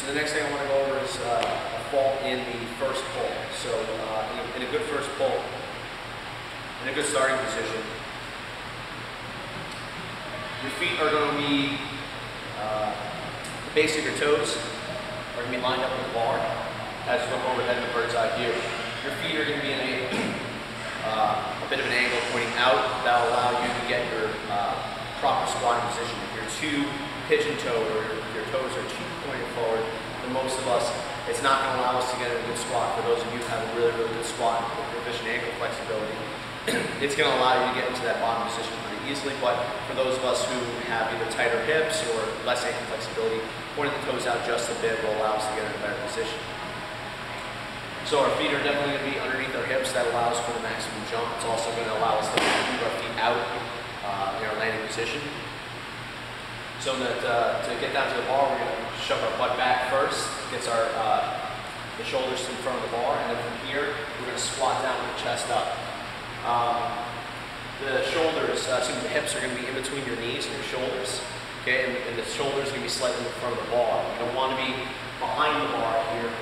So the next thing I want to go over is a fault in the first pull. So in a good first pull, in a good starting position, your feet are going to be, the base of your toes are going to be lined up with the bar as you look overhead in the bird's eye view. Your feet are going to be in a bit of an angle pointing out that will allow you to get your proper squatting position. If you're too pigeon-toed or your toes are too pointed forward, for most of us, it's not going to allow us to get a good squat. For those of you who have a really, really good squat with proficient ankle flexibility, it's going to allow you to get into that bottom position pretty easily. But for those of us who have either tighter hips or less ankle flexibility, pointing the toes out just a bit will allow us to get in a better position. So our feet are definitely going to be underneath our hips. That allows for the maximum jump. It's also going to allow us to move our feet out in our landing position. So that to get down to the bar, we're going to shove our butt back first, gets our the shoulders in front of the bar, and then from here, we're going to squat down with the chest up. The shoulders, the hips are going to be in between your knees and your shoulders. Okay, and the shoulders are going to be slightly in front of the bar. You don't want to be behind the bar here.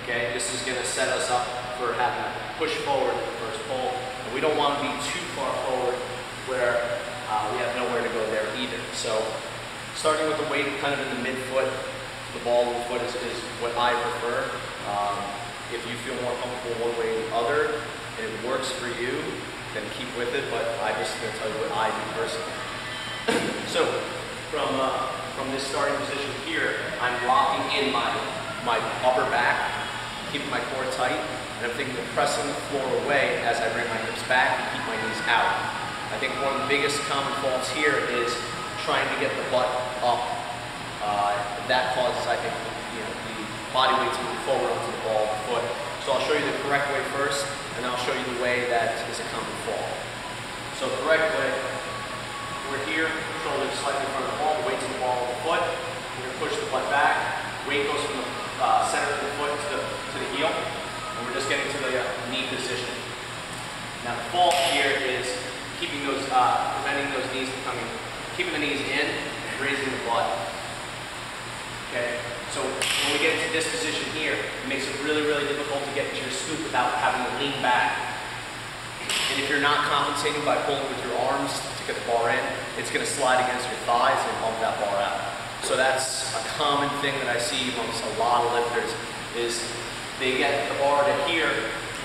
Okay, this is going to set us up for having to push forward in the first pull. And we don't want to be too far forward where we have nowhere to go there either. So starting with the weight kind of in the midfoot, the ball of the foot is what I prefer. If you feel more comfortable one way or the other, and it works for you, then keep with it, but I'm just going to tell you what I do personally. So from this starting position here, I'm locking in my upper back, keeping my core tight, and I'm thinking of pressing the floor away as I bring my hips back and keep my knees out. I think one of the biggest common faults here is trying to get the butt up. That causes, I think, the body weight to move forward onto the ball of the foot. So I'll show you the correct way first, and I'll show you the way that is a common fault. So the correct way, we're here, shoulders slightly in front of the ball, the weight's in the ball of the foot. We're going to push the butt back. Weight goes from the center of the foot to the heel, and we're just getting to the knee position. Now the fault here is keeping those, preventing those knees from coming, keeping the knees in, raising the butt. Okay, so when we get into this position here, it makes it really, really difficult to get into your scoop without having to lean back. And if you're not compensating by pulling with your arms to get the bar in, it's going to slide against your thighs and bump that bar out. So that's a common thing that I see amongst a lot of lifters is they get the bar to here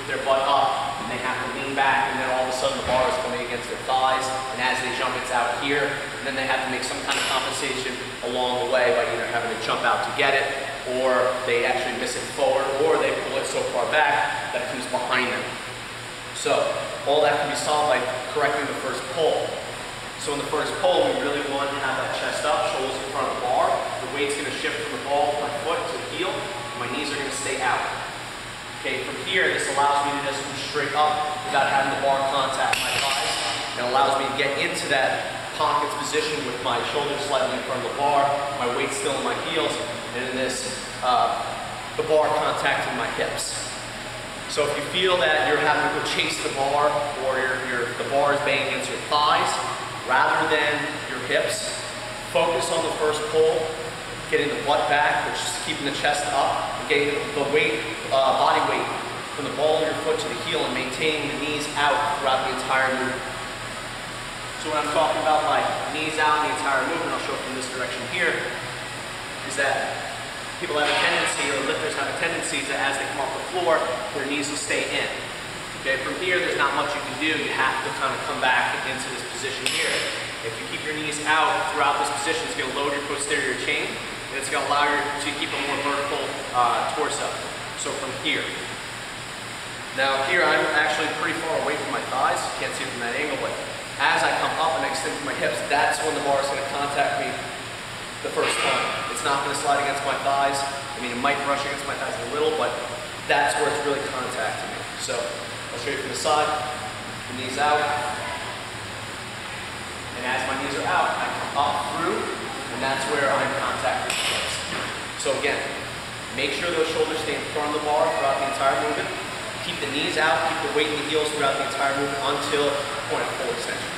with their butt up, and they have to lean back, and then all of a sudden the bar is coming against their thighs, and as they jump it's out here, and then they have to make some kind of compensation along the way by either having to jump out to get it, or they actually miss it forward, or they pull it so far back that it comes behind them. So all that can be solved by correcting the first pull. So in the first pull, we really want to have that chest up, shoulders in front of the bar. The weight's going to shift from the ball of my foot to the heel, and my knees are going to stay out. Okay, from here, this allows me to just move straight up without having the bar contact my thighs. It allows me to get into that pockets position with my shoulders slightly in front of the bar, my weight still in my heels, and in this, the bar contacting my hips. So if you feel that you're having to go chase the bar, or the bar is banging against your thighs, rather than your hips, focus on the first pull, getting the butt back, which is keeping the chest up, and getting the weight, body weight from the ball of your foot to the heel and maintaining the knees out throughout the entire movement. So when I'm talking about like knees out in the entire movement, I'll show from this direction here, is that people have a tendency, or lifters have a tendency to, as they come off the floor, their knees will stay in. Okay, from here, there's not much you can do. You have to kind of come back into this position here. If you keep your knees out throughout this position, it's going to load your posterior chain, and it's going to allow you to keep a more vertical torso. So from here. Now here, I'm actually pretty far away from my thighs. You can't see it from that angle, but as I come up and extend to my hips, that's when the bar is going to contact me the first time. It's not going to slide against my thighs. I mean, it might brush against my thighs a little, but that's where it's really contacting me. So I'll show you from the side, the knees out, and as my knees are out, I come up through, and that's where I'm contacting the hips. So again, make sure those shoulders stay in front of the bar throughout the entire movement. Keep the knees out, keep the weight in the heels throughout the entire movement until point of full extension.